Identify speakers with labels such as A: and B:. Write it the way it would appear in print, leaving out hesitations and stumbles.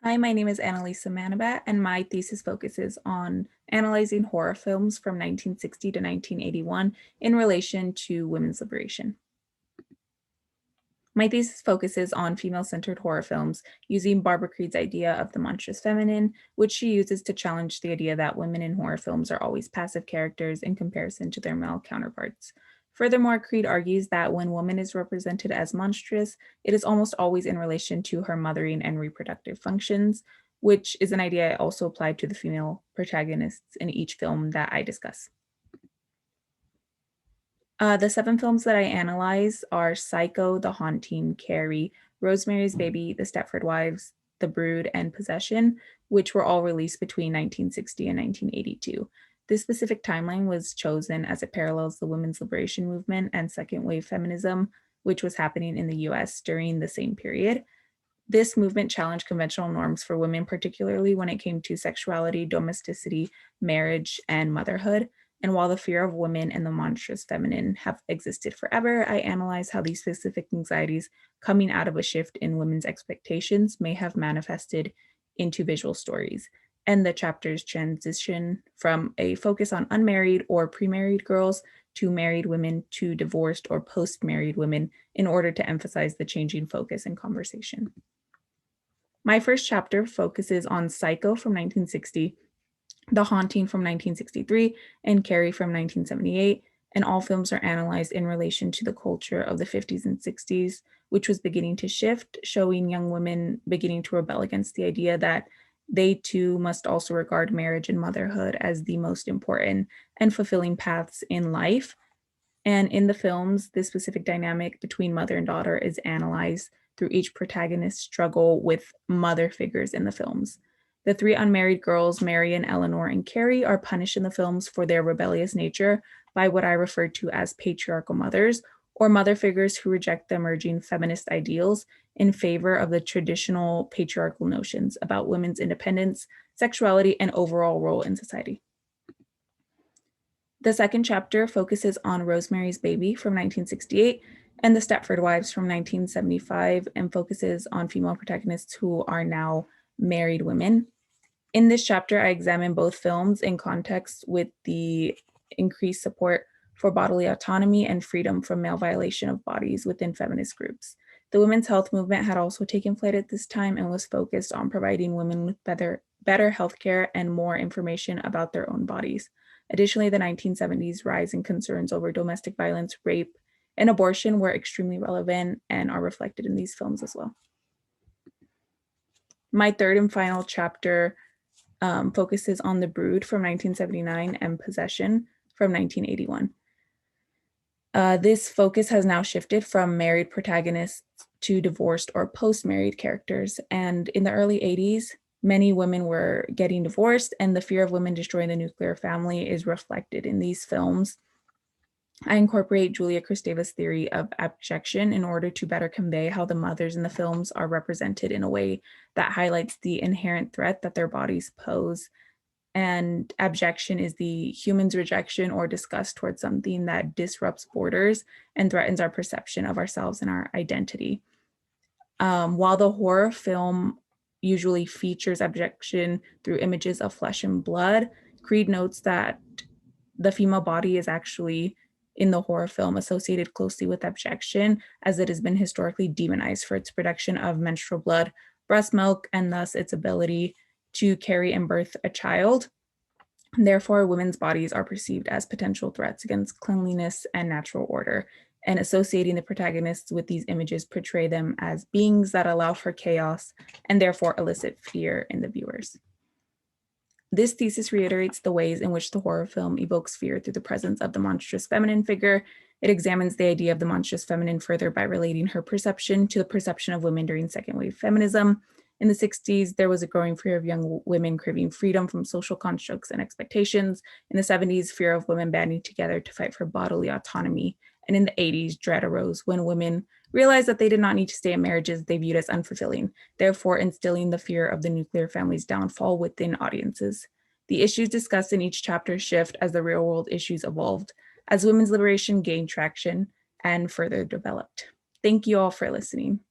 A: Hi, my name is Annalisa Manabat, and my thesis focuses on analyzing horror films from 1960 to 1981 in relation to women's liberation. My thesis focuses on female-centered horror films using Barbara Creed's idea of the monstrous feminine, which she uses to challenge the idea that women in horror films are always passive characters in comparison to their male counterparts. Furthermore, Creed argues that when woman is represented as monstrous, it is almost always in relation to her mothering and reproductive functions, which is an idea I also applied to the female protagonists in each film that I discuss. The 7 films that I analyze are Psycho, The Haunting, Carrie, Rosemary's Baby, The Stepford Wives, The Brood, and Possession, which were all released between 1960 and 1982. This specific timeline was chosen as it parallels the women's liberation movement and second wave feminism, which was happening in the US during the same period. This movement challenged conventional norms for women, particularly when it came to sexuality, domesticity, marriage, and motherhood. And while the fear of women and the monstrous feminine have existed forever, I analyze how these specific anxieties coming out of a shift in women's expectations may have manifested into visual stories. And the chapters transition from a focus on unmarried or pre-married girls to married women to divorced or post-married women in order to emphasize the changing focus and conversation. My first chapter focuses on Psycho from 1960, The Haunting from 1963, and Carrie from 1978, and all films are analyzed in relation to the culture of the 50s and 60s, which was beginning to shift, showing young women beginning to rebel against the idea that they too must also regard marriage and motherhood as the most important and fulfilling paths in life. And in the films, this specific dynamic between mother and daughter is analyzed through each protagonist's struggle with mother figures in the films. The 3 unmarried girls, Marion, Eleanor, and Carrie, are punished in the films for their rebellious nature by what I refer to as patriarchal mothers, or mother figures who reject the emerging feminist ideals in favor of the traditional patriarchal notions about women's independence, sexuality, and overall role in society. The second chapter focuses on Rosemary's Baby from 1968 and The Stepford Wives from 1975 and focuses on female protagonists who are now married women. In this chapter, I examine both films in context with the increased support for bodily autonomy and freedom from male violation of bodies within feminist groups. The women's health movement had also taken flight at this time and was focused on providing women with better healthcare and more information about their own bodies. Additionally, the 1970s rise in concerns over domestic violence, rape, and abortion were extremely relevant and are reflected in these films as well. My third and final chapter focuses on The Brood from 1979 and Possession from 1981. This focus has now shifted from married protagonists to divorced or post-married characters. And in the early 80s, many women were getting divorced, and the fear of women destroying the nuclear family is reflected in these films. I incorporate Julia Kristeva's theory of abjection in order to better convey how the mothers in the films are represented in a way that highlights the inherent threat that their bodies pose. And abjection is the human's rejection or disgust towards something that disrupts borders and threatens our perception of ourselves and our identity. While the horror film usually features abjection through images of flesh and blood, Creed notes that the female body is actually in the horror film associated closely with abjection, as it has been historically demonized for its production of menstrual blood, breast milk, and thus its ability to carry and birth a child. Therefore, women's bodies are perceived as potential threats against cleanliness and natural order, and associating the protagonists with these images portray them as beings that allow for chaos and therefore elicit fear in the viewers. This thesis reiterates the ways in which the horror film evokes fear through the presence of the monstrous feminine figure. It examines the idea of the monstrous feminine further by relating her perception to the perception of women during second wave feminism. In the 60s, there was a growing fear of young women craving freedom from social constructs and expectations. In the 70s, fear of women banding together to fight for bodily autonomy. And in the 80s, dread arose when women realized that they did not need to stay in marriages they viewed as unfulfilling, therefore instilling the fear of the nuclear family's downfall within audiences. The issues discussed in each chapter shift as the real-world issues evolved, as women's liberation gained traction and further developed. Thank you all for listening.